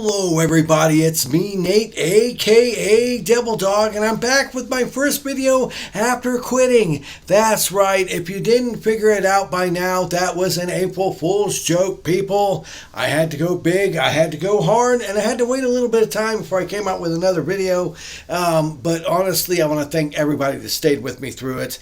Hello everybody, it's me Nate aka Devil Dog, and I'm back with my first video after quitting. That's right, if you didn't figure it out by now, that was an April Fool's joke, people. I had to go big, I had to go hard, and I had to wait a little bit of time before I came out with another video. But honestly, I want to thank everybody that stayed with me through it.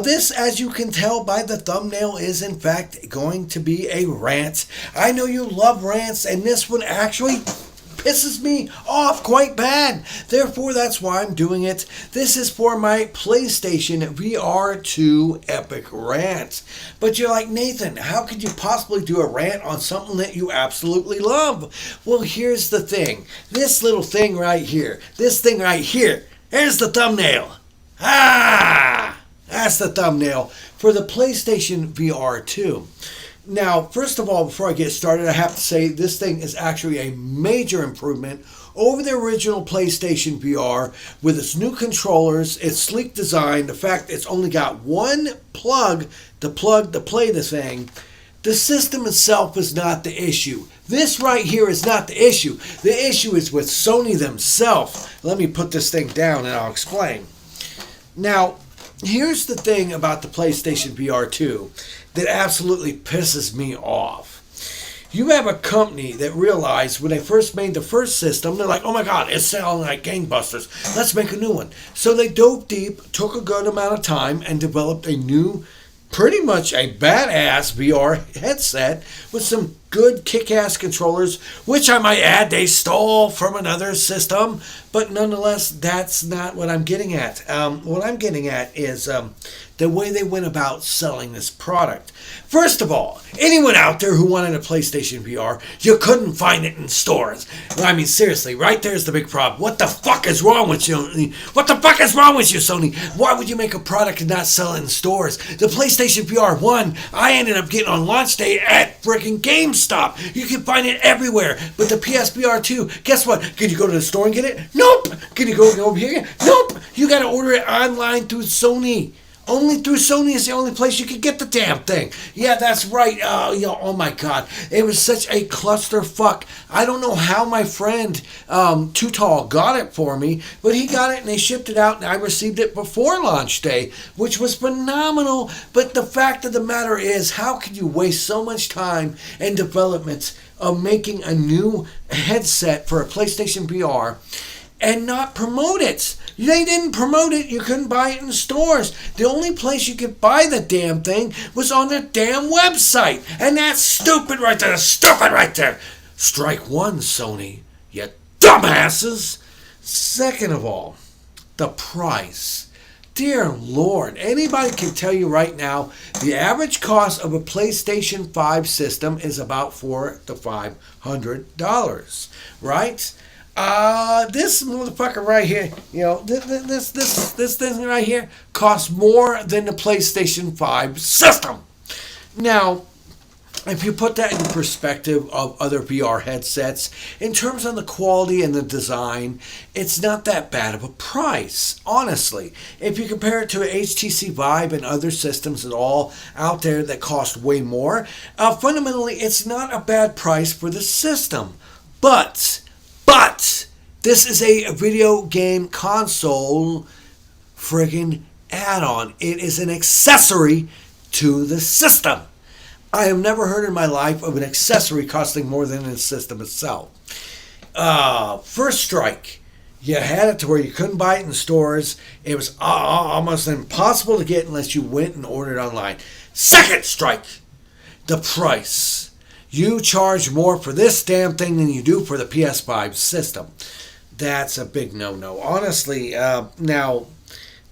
This, as you can tell by the thumbnail, is in fact going to be a rant. I know you love rants, and this one actually pisses me off quite bad. Therefore, that's why I'm doing it. This is for my PlayStation VR2 epic rant. But you're like, Nathan, how could you possibly do a rant on something that you absolutely love? Well, here's the thing. This little thing right here. This thing right here. Here's the thumbnail. That's the thumbnail for the PlayStation VR2. Now, first of all, before I get started, I have to say this thing is actually a major improvement over the original PlayStation VR with its new controllers, its sleek design, the fact it's only got one plug to play the thing. The system itself is not the issue. This right here is not the issue. The issue is with Sony themselves. Let me put this thing down and I'll explain. Now, here's the thing about the PlayStation VR 2 that absolutely pisses me off. You have a company that realized when they first made the first system, they're like, oh my God, it's selling like gangbusters. Let's make a new one. So they dove deep, took a good amount of time, and developed a new, pretty much a badass VR headset with some good kick-ass controllers, which I might add they stole from another system, but nonetheless, that's not what I'm getting at. What I'm getting at is the way they went about selling this product. First of all, anyone out there who wanted a PlayStation VR, you couldn't find it in stores. I mean, seriously, right there's the big problem. What the fuck is wrong with you? What the fuck is wrong with you, Sony? Why would you make a product and not sell it in stores? The PlayStation VR 1, I ended up getting on launch day at freaking GameStop. You can find it everywhere. But the PSVR 2, guess what? Can you go to the store and get it? Nope. Can you go over here? Nope. You got to order it online through Sony. Only through Sony is the only place you can get the damn thing. Yeah, that's right. Oh my God. It was such a clusterfuck. I don't know how my friend Too Tall got it for me, but he got it and they shipped it out and I received it before launch day, which was phenomenal. But the fact of the matter is, how could you waste so much time and development of making a new headset for a PlayStation VR and not promote it? They didn't promote it. You couldn't buy it in stores. The only place you could buy the damn thing was on their damn website. And that's stupid right there. Stupid right there. Strike one, Sony. You dumbasses. Second of all, the price. Dear Lord, anybody can tell you right now, the average cost of a PlayStation 5 system is about $400 to $500, right? This motherfucker right here, you know, this thing right here costs more than the PlayStation 5 system. Now, if you put that in perspective of other VR headsets, in terms of the quality and the design, it's not that bad of a price, honestly. If you compare it to an HTC Vive and other systems at all out there that cost way more, fundamentally, it's not a bad price for the system. But this is a video game console friggin' add-on. It is an accessory to the system. I have never heard in my life of an accessory costing more than the system itself. First strike. You had it to where you couldn't buy it in stores. It was almost impossible to get unless you went and ordered online. Second strike. The price. You charge more for this damn thing than you do for the PS5 system. That's a big no-no. Honestly, now,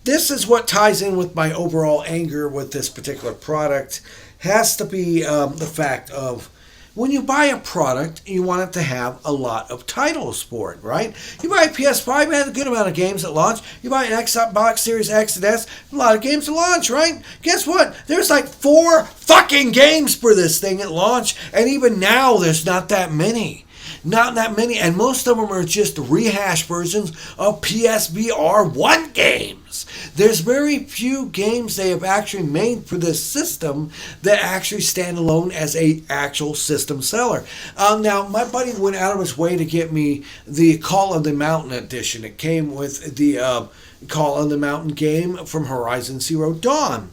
this is what ties in with my overall anger with this particular product. Has to be the fact of when you buy a product, you want it to have a lot of titles for it, right? You buy a PS5, it has a good amount of games at launch. You buy an Xbox Series X and S, a lot of games at launch, right? Guess what? There's like 4 fucking games for this thing at launch, and even now there's not that many. Not that many, and most of them are just rehash versions of PSVR 1 games. There's very few games they have actually made for this system that actually stand alone as a actual system seller. Now, my buddy went out of his way to get me the Call of the Mountain edition. It came with the Call of the Mountain game from Horizon Zero Dawn.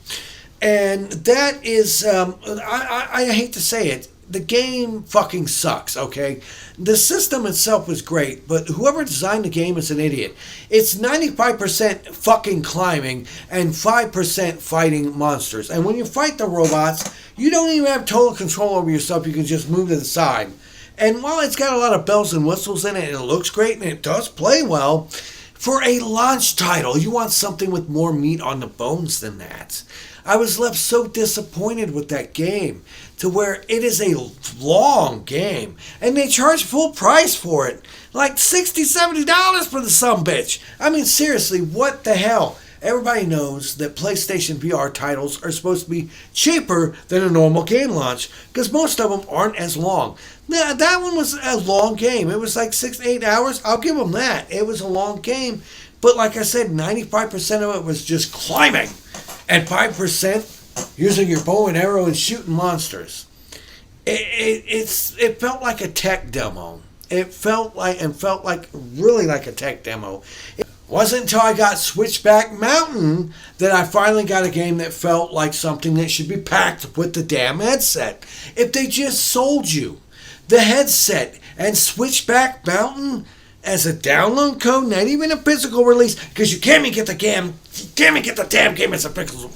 And that is, I hate to say it, the game fucking sucks, okay? The system itself was great, but whoever designed the game is an idiot. It's 95% fucking climbing and 5% fighting monsters. And when you fight the robots, you don't even have total control over yourself. You can just move to the side. And while it's got a lot of bells and whistles in it, and it looks great, and it does play well, for a launch title, you want something with more meat on the bones than that. I was left so disappointed with that game, to where it is a long game, and they charge full price for it. Like $60, $70 for the sumbitch. I mean, seriously, what the hell? Everybody knows that PlayStation VR titles are supposed to be cheaper than a normal game launch, because most of them aren't as long. Now, that one was a long game. It was like 6 to 8 hours. I'll give them that. It was a long game. But like I said, 95% of it was just climbing. And 5% using your bow and arrow and shooting monsters. It felt like a tech demo. It felt like really like a tech demo. It wasn't until I got Switchback Mountain that I finally got a game that felt like something that should be packed with the damn headset. If they just sold you the headset and Switchback Mountain as a download code, not even a physical release, because you can't even get the damn game as a physical.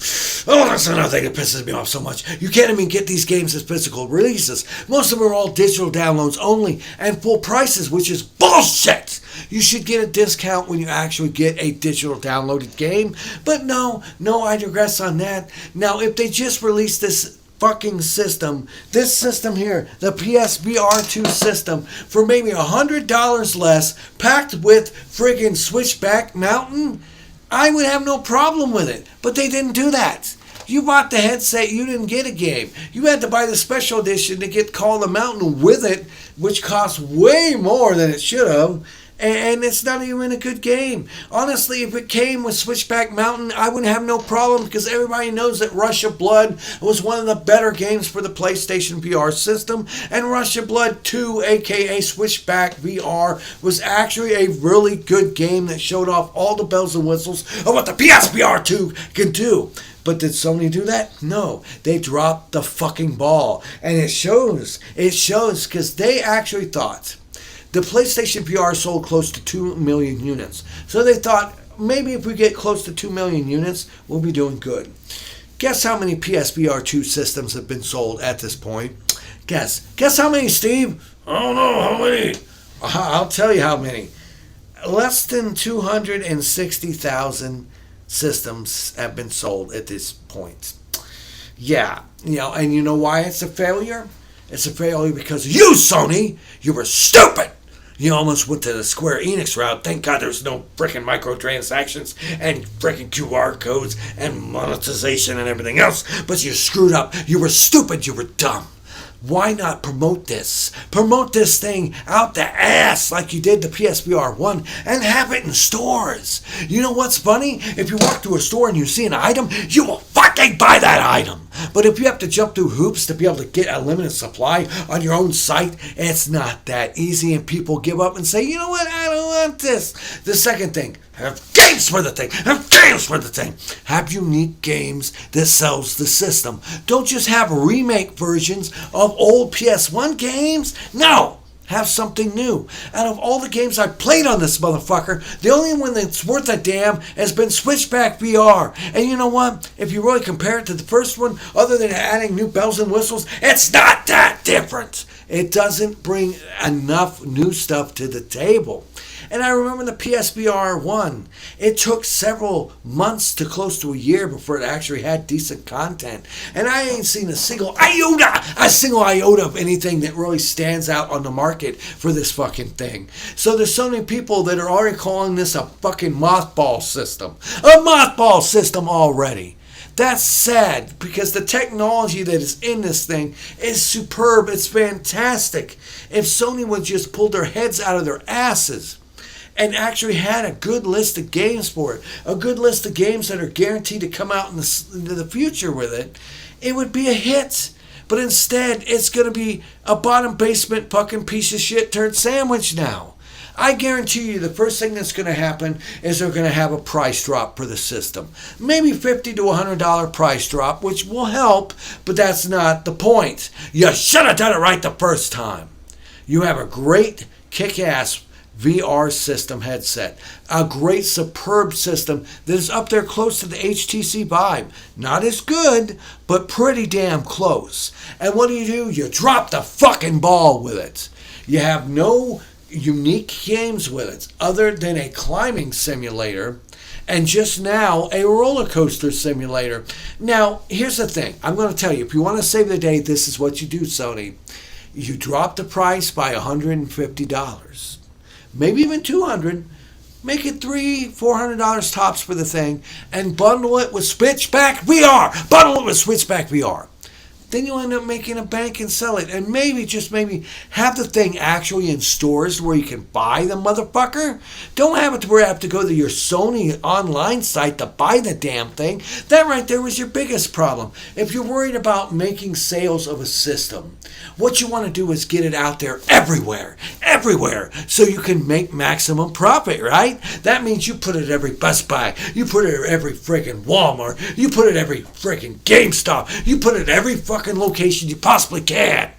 Oh, that's another thing that pisses me off so much. You can't even get these games as physical releases. Most of them are all digital downloads only and full prices, which is bullshit. You should get a discount when you actually get a digital downloaded game. But no, I digress on that. Now, if they just released this fucking system, this system here, the PSVR2 system, for maybe $100 less, packed with friggin' Switchback Mountain, I would have no problem with it. But they didn't do that. You bought the headset, you didn't get a game. You had to buy the special edition to get Call of the Mountain with it, which costs way more than it should have. And it's not even a good game. Honestly, if it came with Switchback Mountain, I wouldn't have no problem, because everybody knows that Rush of Blood was one of the better games for the PlayStation VR system. And Rush of Blood 2, aka Switchback VR, was actually a really good game that showed off all the bells and whistles of what the PSVR2 can do. But did Sony do that? No. They dropped the fucking ball. And it shows. It shows, because they actually thought the PlayStation VR sold close to 2 million units. So they thought, maybe if we get close to 2 million units, we'll be doing good. Guess how many PSVR2 systems have been sold at this point? Guess. Guess how many, Steve? I don't know. How many? I'll tell you how many. Less than 260,000 systems have been sold at this point. Yeah. And you know why it's a failure? It's a failure because you, Sony, you were stupid. You almost went to the Square Enix route. Thank God there's no frickin' microtransactions and frickin' QR codes and monetization and everything else. But you screwed up. You were stupid. You were dumb. Why not promote this? Promote this thing out the ass like you did the PSVR 1 and have it in stores. You know what's funny? If you walk to a store and you see an item, you will fucking buy that item. But if you have to jump through hoops to be able to get a limited supply on your own site, it's not that easy, and people give up and say, you know what, I don't want this. The second thing, have games for the thing. Have games for the thing. Have unique games that sells the system. Don't just have remake versions of old PS1 games. No. Have something new. Out of all the games I've played on this motherfucker, the only one that's worth a damn has been Switchback VR. And you know what? If you really compare it to the first one, other than adding new bells and whistles, it's not that different. It doesn't bring enough new stuff to the table. And I remember the PSVR 1. It took several months to close to a year before it actually had decent content. And I ain't seen a single iota of anything that really stands out on the market for this fucking thing. So there's so many people that are already calling this a fucking mothball system. A mothball system already. That's sad, because the technology that is in this thing is superb. It's fantastic. If Sony would just pull their heads out of their asses and actually had a good list of games for it, a good list of games that are guaranteed to come out into the future with it, it would be a hit. But instead, it's going to be a bottom basement fucking piece of shit turned sandwich now. I guarantee you the first thing that's going to happen is they're going to have a price drop for the system. Maybe $50 to $100 price drop, which will help, but that's not the point. You should have done it right the first time. You have a great kick-ass VR system headset. A great superb system that is up there close to the HTC Vive. Not as good, but pretty damn close. And what do? You drop the fucking ball with it. You have no unique games with it other than a climbing simulator and just now a roller coaster simulator. Now, here's the thing. I'm going to tell you, if you want to save the day, this is what you do, Sony. You drop the price by $150. Maybe even $200. Make it $300-$400 tops for the thing and bundle it with Switchback VR. Bundle it with Switchback VR. Then you'll end up making a bank and sell it. And maybe, just maybe, have the thing actually in stores where you can buy the motherfucker. Don't have it to where you have to go to your Sony online site to buy the damn thing. That right there was your biggest problem. If you're worried about making sales of a system, what you want to do is get it out there everywhere, so you can make maximum profit, right? That means you put it at every Best Buy. You put it at every freaking Walmart. You put it at every freaking GameStop. You put it at every fucking location you possibly can,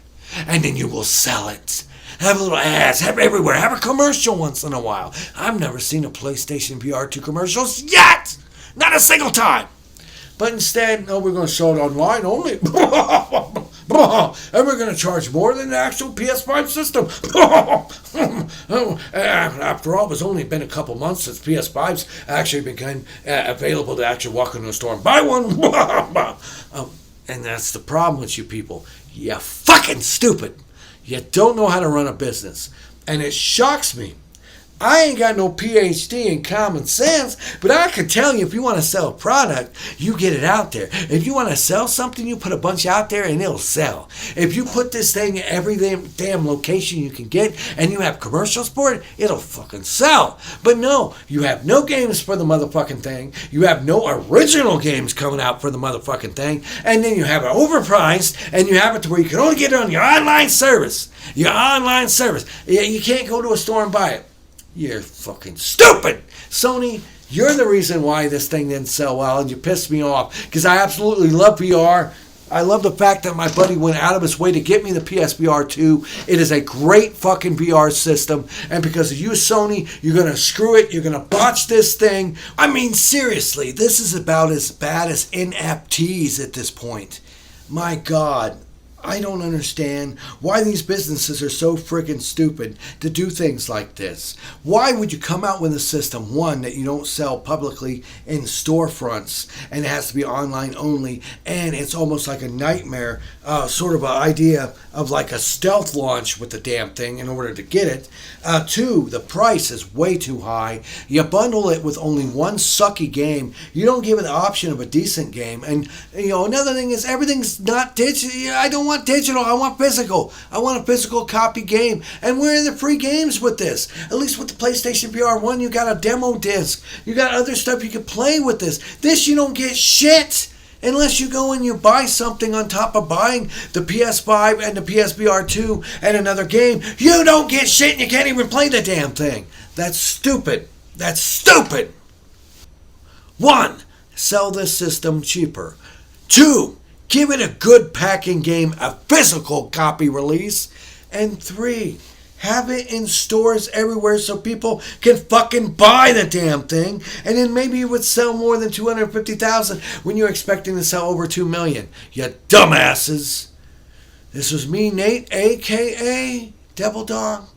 and then you will sell it. Have little ads, have everywhere, have a commercial once in a while. I've never seen a PlayStation VR2 commercials yet, not a single time. But instead, no, we're going to sell it online only, and we're going to charge more than the actual PS5 system. After all, it's only been a couple months since PS5's actually became available to actually walk into a store and buy one. And that's the problem with you people. You're fucking stupid. You don't know how to run a business. And it shocks me. I ain't got no PhD in common sense, but I can tell you if you want to sell a product, you get it out there. If you want to sell something, you put a bunch out there and it'll sell. If you put this thing in every damn location you can get and you have commercials for it, it'll fucking sell. But no, you have no games for the motherfucking thing. You have no original games coming out for the motherfucking thing. And then you have it overpriced and you have it to where you can only get it on your online service. Your online service. You can't go to a store and buy it. You're fucking stupid! Sony, you're the reason why this thing didn't sell well, and you pissed me off. Because I absolutely love VR. I love the fact that my buddy went out of his way to get me the PSVR2. It is a great fucking VR system. And because of you, Sony, you're going to screw it. You're going to botch this thing. I mean, seriously, this is about as bad as NFTs at this point. My God. I don't understand why these businesses are so friggin' stupid to do things like this. Why would you come out with a system, one, that you don't sell publicly in storefronts and it has to be online only, and it's almost like a nightmare, sort of an idea of like a stealth launch with the damn thing in order to get it. Two, the price is way too high. You bundle it with only one sucky game. You don't give it the option of a decent game. And, you know, another thing is everything's not digital. I don't want digital. I want physical. I want a physical copy game. And we're in the free games with this. At least with the PlayStation VR1, you got a demo disc. You got other stuff you can play with this. This, you don't get shit. Unless you go and you buy something on top of buying the PS5 and the PSVR2 and another game, you don't get shit and you can't even play the damn thing. That's stupid. That's stupid. 1. Sell this system cheaper. 2. Give it a good packing game, a physical copy release. And 3. Have it in stores everywhere so people can fucking buy the damn thing. And then maybe you would sell more than 250,000 when you're expecting to sell over 2 million. You dumbasses. This was me, Nate, a.k.a. Devil Dog.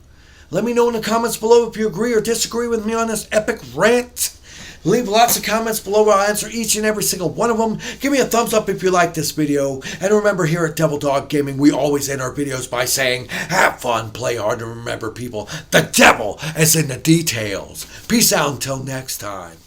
Let me know in the comments below if you agree or disagree with me on this epic rant. Leave lots of comments below. I'll answer each and every single one of them. Give me a thumbs up if you like this video. And remember, here at Devil Dog Gaming, we always end our videos by saying, have fun, play hard, and remember, people, the devil is in the details. Peace out until next time.